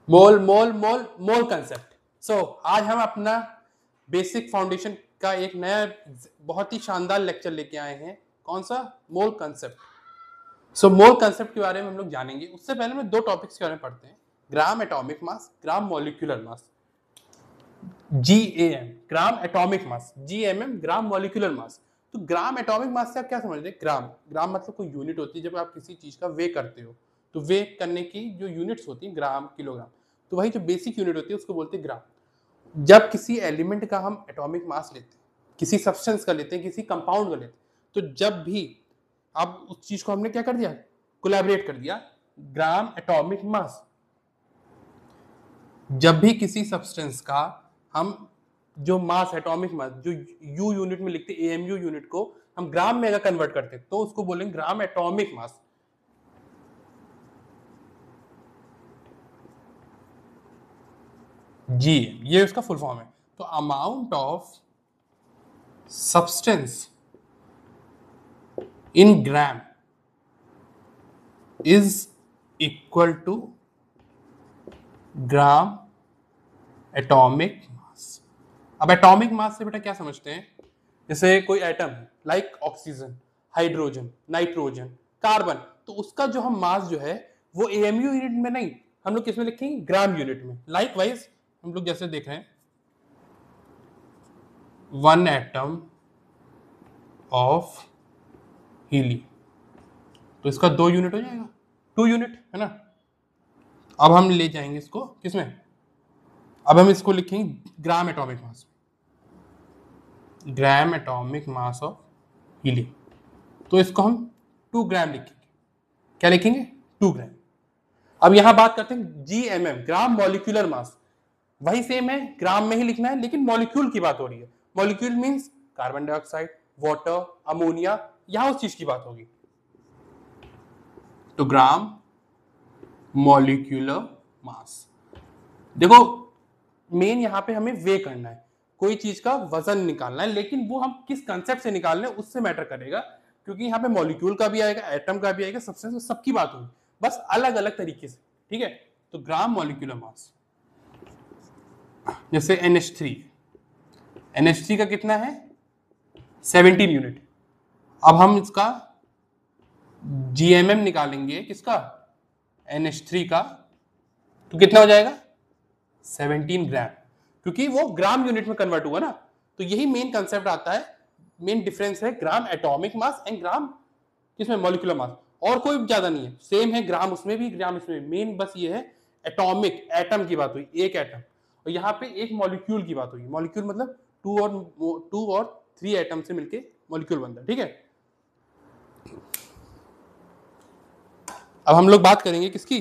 मोल मोल मोल मोल concept. सो आज हम अपना बेसिक फाउंडेशन का एक नया बहुत ही शानदार लेक्चर लेके आए हैं। कौन सा? मोल कंसेप्ट। सो मोल कंसेप्ट के बारे में हम लोग जानेंगे। उससे पहले में दो टॉपिक्स के बारे में पढ़ते हैं। ग्राम एटॉमिक मास, ग्राम मॉलिक्यूलर मास। GAM ग्राम एटॉमिक मास, GMM ग्राम मॉलिक्यूलर मास। तो ग्राम एटॉमिक मास से आप क्या समझ रहे हैं? ग्राम ग्राम मतलब कोई यूनिट होती है। जब आप किसी चीज का वे करते हो तो वे करने की जो यूनिट्स होती हैं ग्राम, किलोग्राम, तो वही जो बेसिक यूनिट होती है उसको बोलते हैं ग्राम। जब किसी एलिमेंट का हम एटॉमिक मास लेते हैं, किसी सब्सटेंस का लेते हैं, किसी कंपाउंड का लेते हैं, तो जब भी अब उस चीज को हमने क्या कर दिया, कोलैबोरेट कर दिया, ग्राम एटॉमिक मास। जब भी किसी सब्सटेंस का हम जो मास, एटॉमिक मास, जो यू यूनिट में लिखते हैं, AMU यूनिट को हम ग्राम में अगर कन्वर्ट करते हैं तो उसको बोलेंगे ग्राम एटॉमिक मास। जी, ये उसका फुल फॉर्म है। तो amount of substance in gram is equal to gram atomic mass. अब एटॉमिक मास से बेटा क्या समझते हैं? जैसे कोई एटम है, like oxygen, hydrogen, nitrogen, carbon, तो उसका जो हम मास जो है वो AMU यूनिट में नहीं, हम लोग किसमें लिखेंगे? ग्राम यूनिट में। लाइक वाइज हम लोग जैसे देख रहे हैं, 1 एटम ऑफ हीलियम, तो इसका 2 यूनिट हो जाएगा, 2 यूनिट है ना। अब हम ले जाएंगे इसको किसमें? अब हम इसको लिखेंगे ग्राम atomic mass, gram atomic mass of helium. तो इसको हम 2 ग्राम लिखेंगे। क्या लिखेंगे? 2 ग्राम। अब यहां बात करते हैं GMM, ग्राम मॉलिक्यूलर मास। वही सेम है, ग्राम में ही लिखना है, लेकिन मॉलिक्यूल की बात हो रही है। Molecule means carbon dioxide, water, ammonia, यहां उस चीज की बात होगी। तो ग्राम मॉलिक्यूलर मास। देखो, मेन यहां पे हमें वे करना है, कोई चीज का वजन निकालना है, लेकिन वो हम किस कंसेप्ट से निकाल रहे हैं उससे मैटर करेगा, क्योंकि यहाँ पे मॉलिक्यूल का भी आएगा, एटम का भी आएगा, सब्सटेंस, सबकी बात होगी, बस अलग अलग तरीके से। ठीक है, तो ग्राम मॉलिक्यूलर मास, जैसे NH3 का कितना है? 17 यूनिट। अब हम इसका GMM निकालेंगे, किसका? NH3 का, तो कितना हो जाएगा? 17 ग्राम, क्योंकि वो ग्राम यूनिट में कन्वर्ट हुआ ना। तो यही मेन कंसेप्ट आता है, मेन डिफरेंस है ग्राम एटॉमिक मास एंड ग्राम किसमें? Molecular mass. और कोई ज्यादा नहीं है, सेम है, ग्राम उसमें भी, ग्राम इसमें भी। मेन बस ये है एटॉमिक, एटम की बात हुई, एक एटम, और यहाँ पे एक मॉलिक्यूल की बात हुई। मॉलिक्यूल मतलब 2 और 3 एटम से मिलके मॉलिक्यूल बनता है। ठीक है, अब हम लोग बात करेंगे किसकी?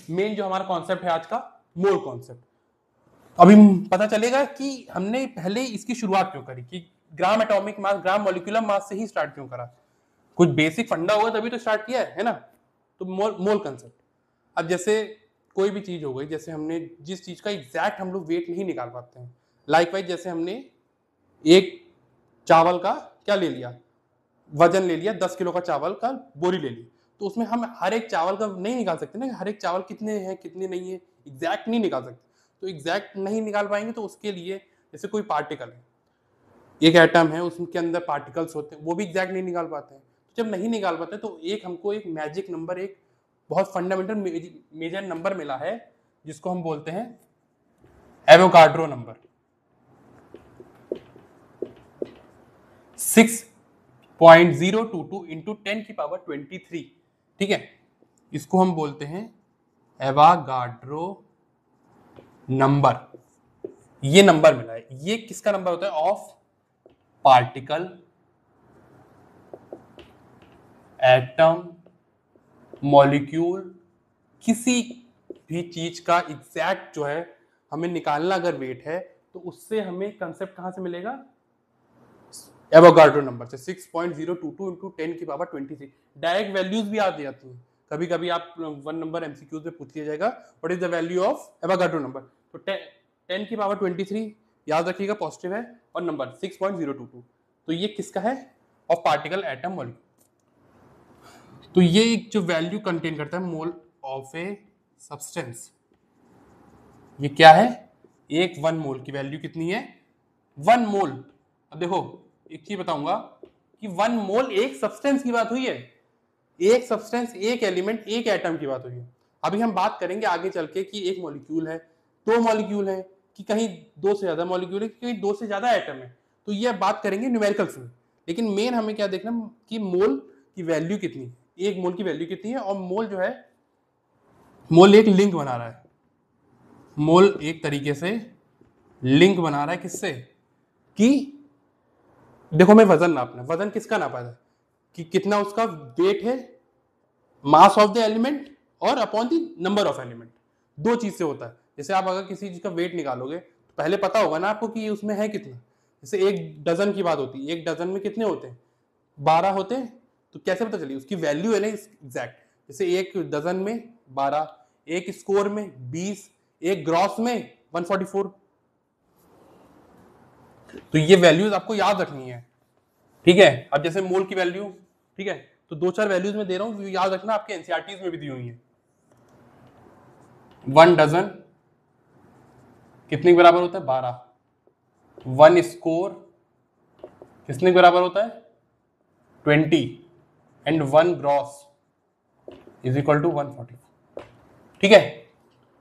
मेन जो हमारा कॉन्सेप्ट है आज का, मोल कॉन्सेप्ट। अभी पता चलेगा कि हमने पहले इसकी शुरुआत क्यों करी, कि ग्राम एटॉमिक मास, ग्राम मॉलिक्यूलर मास से ही स्टार्ट क्यों करा। कुछ बेसिक फंडा होगा तभी तो स्टार्ट किया है ना। तो मोल कंसेप्ट। अब जैसे कोई भी चीज हो गई, जैसे हमने जिस चीज का एग्जैक्ट हम लोग वेट नहीं निकाल पाते हैं, लाइक वाइज जैसे हमने एक चावल का क्या ले लिया, वजन ले लिया, 10 किलो का चावल का बोरी ले ली, तो उसमें हम हर एक चावल का नहीं निकाल सकते ना, हर एक चावल कितने हैं कितने नहीं है, एग्जैक्ट नहीं निकाल सकते। तो एग्जैक्ट नहीं निकाल पाएंगे तो उसके लिए जैसे कोई पार्टिकल है, एक एटम है, उसके अंदर पार्टिकल्स होते हैं, वो भी एग्जैक्ट नहीं निकाल पाते हैं। तो जब नहीं निकाल पाते तो एक हमको एक मैजिक नंबर, एक बहुत फंडामेंटल मेजर नंबर मिला है, जिसको हम बोलते हैं एवोगाड्रो नंबर, 6.022 इंटू 10⁻23। ठीक है, इसको हम बोलते हैं एवोगाड्रो नंबर। ये नंबर मिला है, ये किसका नंबर होता है? ऑफ पार्टिकल, एटम, मॉलिक्यूल, किसी भी चीज का एग्जैक्ट जो है हमें निकालना अगर वेट है, तो उससे हमें कंसेप्ट कहां से मिलेगा? एवोगाड्रो नंबर से। 6.022 इंटू 10⁻23। डायरेक्ट वैल्यूज भी आ जाती हैं, कभी कभी आप 1 नंबर MCQs में पूछ लिया जाएगा, what is the value of Avogadro number. तो 10⁻23 याद रखिएगा, पॉजिटिव है, और नंबर 6.022, तो ये किसका है? Of particle, atom, molecule. तो ये एक जो वैल्यू कंटेन करता है, मोल ऑफ ए सब्सटेंस, ये क्या है, एक 1 मोल की वैल्यू कितनी है, 1 मोल। अब देखो एक चीज बताऊंगा कि 1 मोल एक सब्सटेंस की बात हुई है, एक सब्सटेंस, एक एलिमेंट, एक एटम की बात हुई है। अभी हम बात करेंगे आगे चल के कि एक मॉलिक्यूल है, दो मॉलिक्यूल है, कि कहीं दो से ज्यादा मॉलिक्यूल है, कि कहीं दो से ज्यादा एटम है, तो ये बात करेंगे न्यूमेरिकल्स में। लेकिन मेन हमें क्या देखना कि मोल की वैल्यू कितनी, एक मोल की वैल्यू कितनी है। और मोल जो है, मोल एक लिंक बना रहा है, मोल एक तरीके से लिंक बना रहा है किससे, कि देखो मैं वजन नापना, वजन किसका नापा है कि कितना उसका वेट है, मास ऑफ द एलिमेंट और upon the number of element, दो चीज से होता है। जैसे आप अगर किसी चीज का वेट निकालोगे तो पहले पता होगा ना आपको कि उसमें है कितना। जैसे एक डजन की बात होती है, एक डजन में कितने होते हैं, 12 होते हैं, तो कैसे पता चलिए उसकी वैल्यू है ना एग्जैक्ट। जैसे एक डजन में 12, एक स्कोर में 20, एक ग्रॉस में 144। तो ये वैल्यूज आपको याद रखनी है, ठीक है। अब जैसे मोल की वैल्यू, ठीक है, तो दो चार वैल्यूज में दे रहा हूं, याद रखना, आपके एनसीईआरटीज में भी दी हुई है। 1 डजन कितने के बराबर होता है, 12। 1 स्कोर कितने के बराबर होता है, 20। And 1 gross is equal to 144, ठीक है।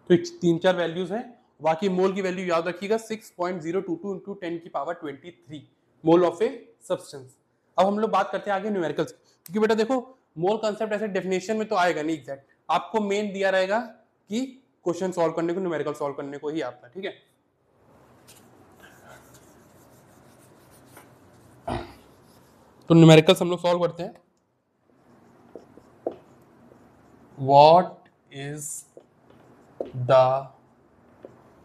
तो तीन चार वैल्यूज हैं। बाकी मोल की वैल्यू याद रखिएगा 6.022 इंटू 10 की power 23 mole of a substance. अब हम लोग बात करते हैं आगे न्यूमेरिकल्स, क्योंकि बेटा देखो मोल कंसेप्ट ऐसे डेफिनेशन में तो आएगा नहीं एग्जैक्ट, आपको मेन दिया रहेगा कि क्वेश्चन सॉल्व करने को, न्यूमेरिकल सॉल्व करने को ही आता है, ठीक है। तो न्यूमेरिकल्स हम लोग सॉल्व करते हैं। What is the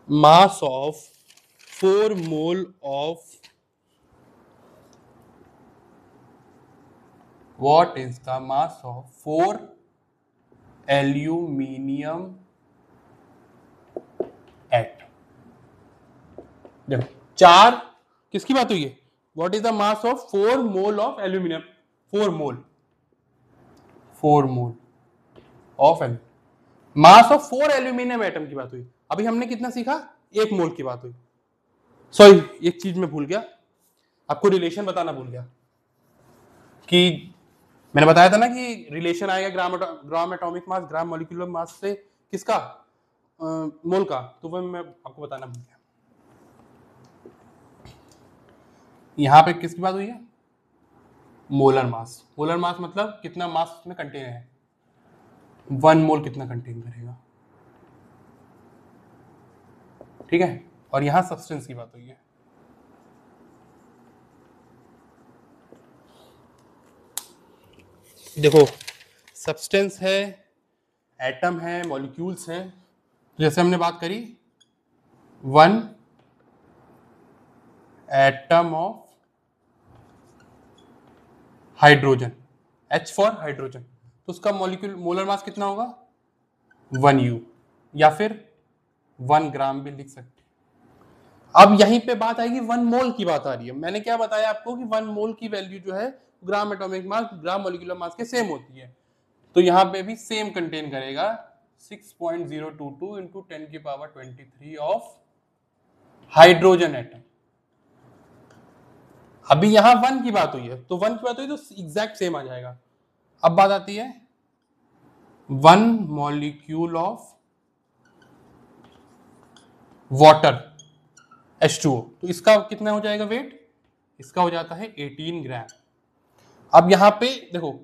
mass of 4 mole of, what is the mass of 4 aluminium atom। देखो चार किसकी बात हुई है, what is the mass of 4 mole of aluminium, 4 mole, 4 mole of aluminium, mass of 4 aluminium atom की बात हुई। अभी हमने कितना सीखा, एक मोल की बात हुई। सॉरी एक चीज मैं भूल गया, आपको रिलेशन बताना भूल गया, कि मैंने बताया था ना कि रिलेशन आएगा ग्राम एटॉमिक मास ग्राम मॉलिक्यूलर मास से किसका, मोल का, तो वो मैं आपको बताना भूल गया। यहां पे किसकी बात हुई है, मोलर मास। मोलर मास मतलब कितना मास में कंटेन है, 1 मोल कितना कंटेन करेगा, ठीक है। और यहां सब्सटेंस की बात हुई है। देखो सब्सटेंस है, एटम है, मॉलिक्यूल्स हैं। जैसे हमने बात करी 1 atom of hydrogen, H for hydrogen, तो उसका मॉलिक्यूल मोलर मास कितना होगा, 1 U, या फिर 1 ग्राम भी लिख सकते हैं। अब यहीं पे बात आएगी 1 मोल की बात आ रही है। मैंने क्या बताया आपको कि 1 मोल की वैल्यू जो है ग्राम एटॉमिक मास ग्राम मॉलिक्यूलर मास के सेम होती है, तो यहां पे भी सेम कंटेन करेगा 6.022 इंटू 10 की पावर 23 ऑफ हाइड्रोजन एटम। अभी यहां 1 की बात हुई है, तो 1 की बात हुई तो एग्जैक्ट सेम आ जाएगा। अब बात आती है 1 मॉलिक्यूल ऑफ वाटर H2O, तो इसका कितना हो जाएगा वेट, इसका हो जाता है 18 ग्राम। अब यहां पे देखो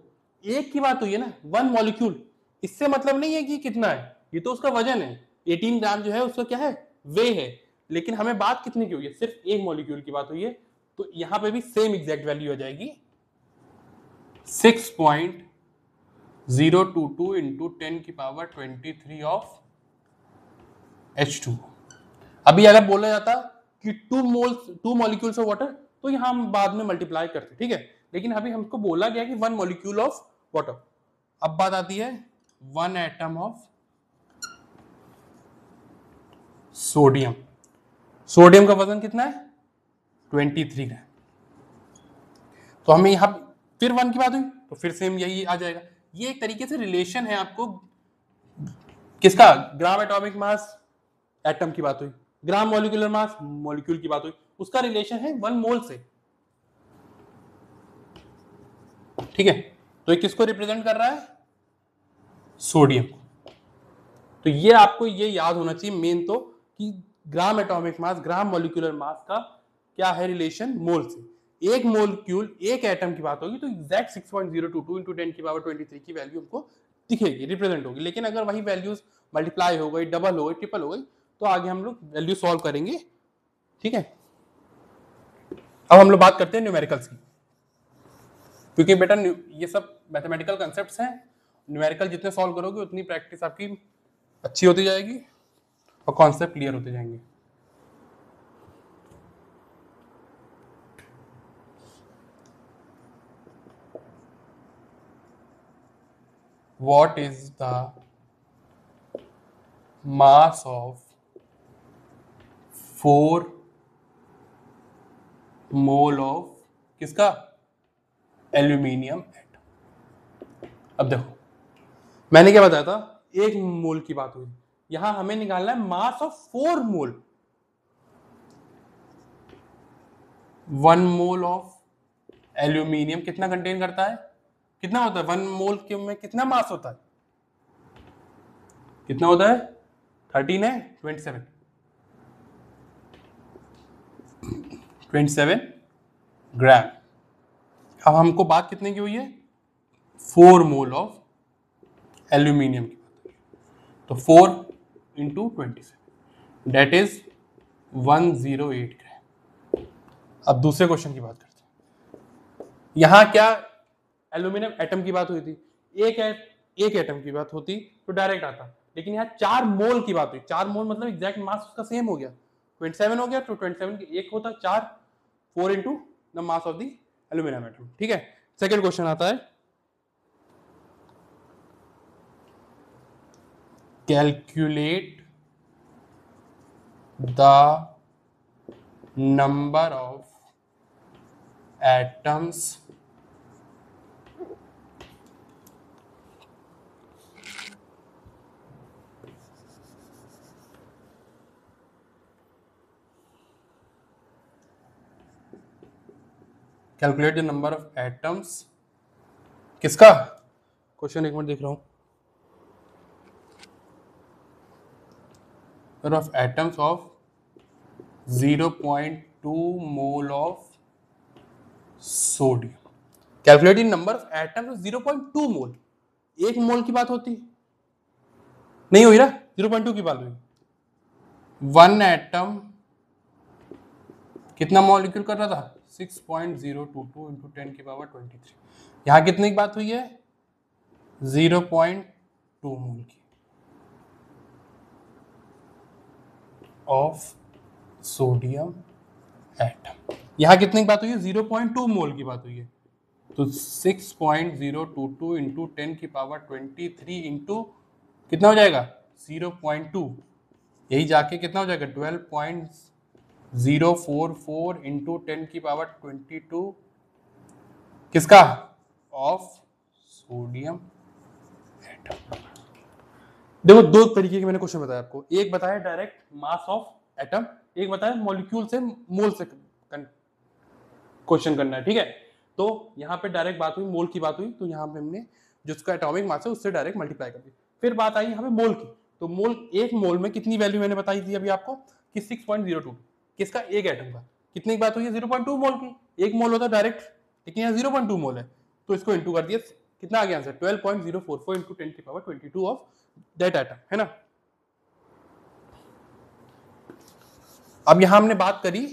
एक की बात हुई है ना, 1 मॉलिक्यूल, इससे मतलब नहीं है कि कितना है, ये तो उसका वजन है। 18 ग्राम जो है उसका क्या है, वे है। लेकिन हमें बात कितने की हुई है, सिर्फ एक मॉलिक्यूल की बात हुई है, तो यहां पे भी सेम एग्जैक्ट वैल्यू हो जाएगी 6.022 इंटू 10 की पावर 23 ऑफ H2O। अभी अगर बोला जाता कि 2 मॉलिक्यूल्स ऑफ वाटर, तो यहां हम बाद में मल्टीप्लाई करते, ठीक है। लेकिन अभी हमको बोला गया कि 1 मॉलिक्यूल ऑफ वाटर। अब बात आती है 1 एटम ऑफ सोडियम। सोडियम का वजन कितना है, 23 ग्राम। तो हमें यहां फिर 1 की बात हुई तो फिर सेम यही आ जाएगा। ये एक तरीके से रिलेशन है आपको किसका, ग्राम एटॉमिक मास एटम की बात हुई, ग्राम मॉलिक्यूलर मास मॉलिक्यूल की बात हुई, उसका रिलेशन है 1 मोल से, ठीक है। तो ये किसको रिप्रेजेंट कर रहा है, सोडियम। तो ये आपको ये याद होना चाहिए मेन तो, कि ग्राम एटॉमिक मास ग्राम मॉलिक्यूलर मास का क्या है रिलेशन, मोल से। एक मोलिक्यूल एक एटम की बात होगी तो एग्जैक्ट 6.022 into 10 की पावर 23 की वैल्यू हमको दिखेगी, रिप्रेजेंट होगी। लेकिन अगर वही वैल्यूज मल्टीप्लाई हो गई, डबल हो गई, ट्रिपल हो गई, तो आगे हम लोग वैल्यू सॉल्व करेंगे, ठीक है। अब हम लोग बात करते हैं न्यूमेरिकल्स की, क्योंकि बेटा ये सब मैथमेटिकल कंसेप्ट्स हैं, न्यूमेरिकल जितने सॉल्व करोगे उतनी प्रैक्टिस आपकी अच्छी होती जाएगी और कॉन्सेप्ट क्लियर होते जाएंगे। What is the mass of 4 mole of किसका, एल्यूमिनियम एटम। अब देखो मैंने क्या बताया था, एक मोल की बात हुई, यहां हमें निकालना है mass of 4 mole. 1 mole of aluminium कितना कंटेन करता है, कितना होता है 1 मोल के में कितना मास होता है, कितना होता है 13 है 27 ग्राम। अब हमको बात कितने की हुई है, 4 मोल ऑफ एल्यूमिनियम की बात हुई, तो 4 इंटू 27 डेट इज 108 ग्राम। अब दूसरे क्वेश्चन की बात करते हैं। यहां क्या एल्यूमिनियम एटम की बात हुई थी, एक एटम की बात होती तो डायरेक्ट आता, लेकिन यहाँ 4 मोल की बात हुई। 4 मोल मतलब एग्जैक्ट मास उसका सेम हो गया, 27 हो गया, तो 27 के एक होता 4, 4 into the mass of the aluminium atom, ठीक है। सेकेंड क्वेश्चन आता है, calculate the number of atoms calculate the number of atoms किसका, क्वेश्चन एक मिनट देख रहा हूं, number of atoms of 0.2 mole of sodium. Calculate the number of atoms 0.2 मोल, एक मोल की बात होती नहीं हुई ना, 0.2 की बात हुई। 1 एटम कितना मॉलिक्यूल कर रहा था, 6.022 इंटू 10 की पावर 23। यहां कितने की बात हुई है, 0.2 मोल की ऑफ सोडियम एटम। यहां कितने की बात हुई है, 0.2 मोल की बात हुई है, तो 6.022 इंटू 10 की पावर 23 इंटू कितना हो जाएगा 0.2, यही जाके कितना हो जाएगा 12.044 इंटू 10 की पावर 22 किसका, ऑफ सोडियम एटम। देखो दो तरीके के मैंने क्वेश्चन बताया आपको, एक बताया डायरेक्ट मास ऑफ एटम, एक बताया मॉलिक्यूल से मोल से क्वेश्चन करना है, ठीक है। तो यहाँ पे डायरेक्ट बात हुई, मोल की बात हुई, तो यहाँ पे हमने जिसका एटॉमिक मास है उससे डायरेक्ट मल्टीप्लाई कर दी। फिर बात आई यहाँ पे मोल की, तो मोल, एक मोल में कितनी वैल्यू मैंने बताई थी अभी आपको कि 6.02, किसका, एक एटम का। कितने की बात हुई है, 0.2 मोल की। एक मोल होता डायरेक्ट, लेकिन यहाँ 0.2 मोल है, तो इसको इंटू कर दिया, कितना आ गया आंसर 12.044 इंटू 10 की पावर 22 ऑफ दैट एटम, है ना। अब यहां हमने बात करी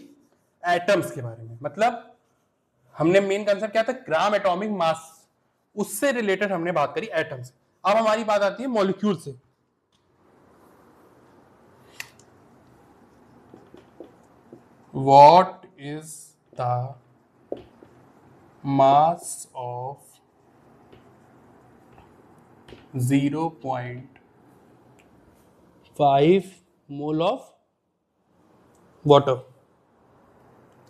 एटम्स के बारे में, मतलब हमने मेन कंसेप्ट क्या था, ग्राम एटॉमिक मास, उससे रिलेटेड हमने बात करी एटम से। अब हमारी बात आती है मॉलिक्यूल से। What is the mass of 0.5 mole of water,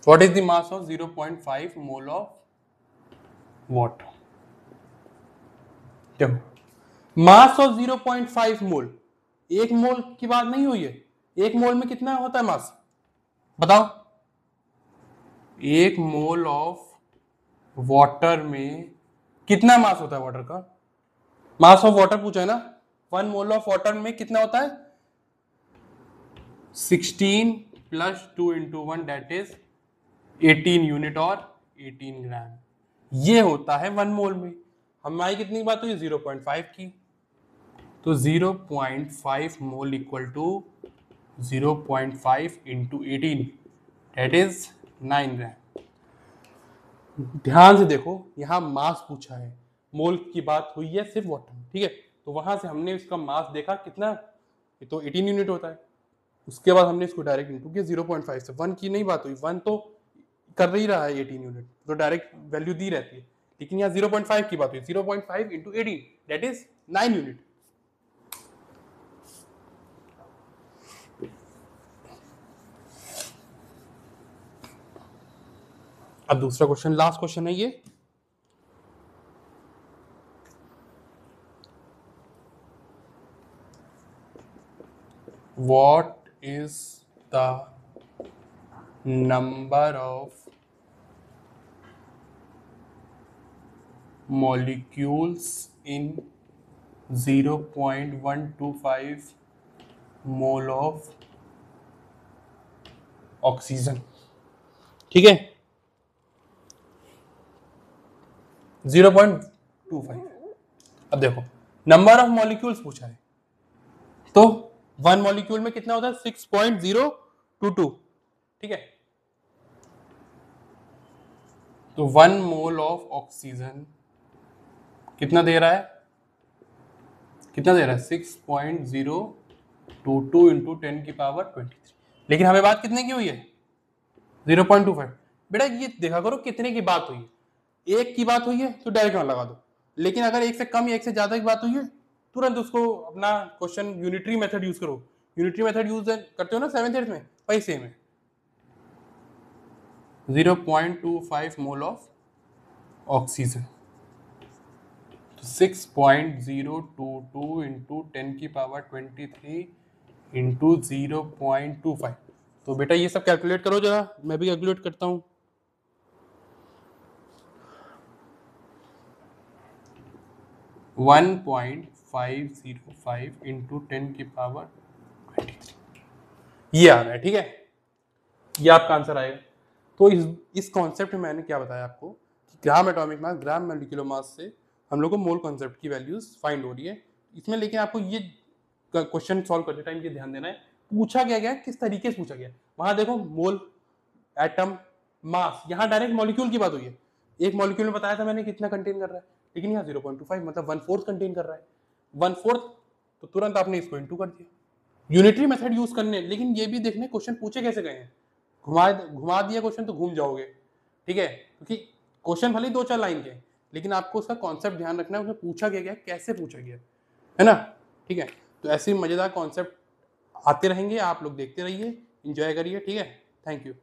what is the mass of 0.5 mole of water। देखो मास ऑफ 0.5 मोल, एक मोल की बात नहीं हुई है, एक मोल में कितना होता है मास बताओ? एक मोल ऑफ वाटर में कितना मास होता है वाटर का? मास ऑफ वाटर पूछा है ना, 1 मोल ऑफ वाटर में कितना होता है? 16 plus 2 into 1 that is 18 unit और 18 ग्राम। ये होता है 1 मोल में। हमारी कितनी बात हुई? 0.5 की। तो 0.5 mole equal to 0.5 into 18 that is 9 gram. ध्यान से देखो, यहां मास पूछा है, मोल की बात हुई है सिर्फ वाटर में, ठीक है। तो वहां से हमने इसका मास देखा कितना, ये तो 18 यूनिट होता है। उसके बाद हमने इसको डायरेक्ट इंटू किया 0.5 से। 1 की नहीं बात हुई, 1 तो कर ही रहा है 18 यूनिट, तो डायरेक्ट वैल्यू दी रहती है। लेकिन यहाँ 0.5 की बात हुई, 0.5 इंटू 18 दैट इज 9 यूनिट। अब दूसरा क्वेश्चन, लास्ट क्वेश्चन है ये। What is the number of molecules in 0.125 mole of oxygen? ठीक है, 0.25। अब देखो नंबर ऑफ मॉलिक्यूल्स पूछा है, तो 1 मॉलिक्यूल में कितना होता है? 6.022, ठीक है। तो 1 मोल ऑफ ऑक्सीजन कितना दे रहा है? कितना दे रहा है? 6.022 इंटू 10 की पावर 23। लेकिन हमें बात कितने की हुई है? 0.25। बेटा ये देखा करो कितने की बात हुई है। एक की बात हुई है तो डायरेक्ट वहां लगा दो, लेकिन अगर एक से कम या एक से ज्यादा की बात हुई है तुरंत उसको अपना क्वेश्चन यूनिटरी मेथड यूज करो। यूनिटरी मेथड यूज करते हो ना 7th 8th में, वही सेम है। 0.25 मोल ऑफ ऑक्सीजन, तो 6.022 इंटू 10 की पावर 23 इंटू 0.25। तो बेटा ये सब कैलकुलेट करो जरा, मैं भी कैलकुलेट करता हूं। 1.505 इंटू 10 की पावर 23, ये आ रहा है, ठीक है। ये आपका आंसर आएगा। तो इस कॉन्सेप्ट में मैंने क्या बताया आपको कि ग्राम एटॉमिक मास, ग्राम मोलिकुलर मास से हम लोग को मोल कॉन्सेप्ट की वैल्यूज फाइंड हो रही है इसमें। लेकिन आपको ये क्वेश्चन सॉल्व करते टाइम ये ध्यान देना है, पूछा गया किस तरीके से पूछा गया। वहां देखो मोल, एटम, मास, यहाँ डायरेक्ट मॉलिक्यूल की बात हुई है। एक मॉलिक्यूल में बताया था मैंने कितना कंटेन कर रहा है, लेकिन यहाँ 0.25 मतलब 1/4 कंटेन कर रहा है। 1/4 तो तुरंत आपने इसको इंटू कर दिया। यूनिटरी मेथड यूज करने, लेकिन ये भी देखने क्वेश्चन पूछे कैसे गए हैं। घुमा दिया क्वेश्चन तो घूम जाओगे, ठीक है। क्योंकि क्वेश्चन भले 2-4 लाइन के, लेकिन आपको उसका कॉन्सेप्ट ध्यान रखना है, उसमें पूछा गया कैसे पूछा गया है ना, ठीक है। तो ऐसे मजेदार कॉन्सेप्ट आते रहेंगे, आप लोग देखते रहिए, एंजॉय करिए, ठीक है। Thank you.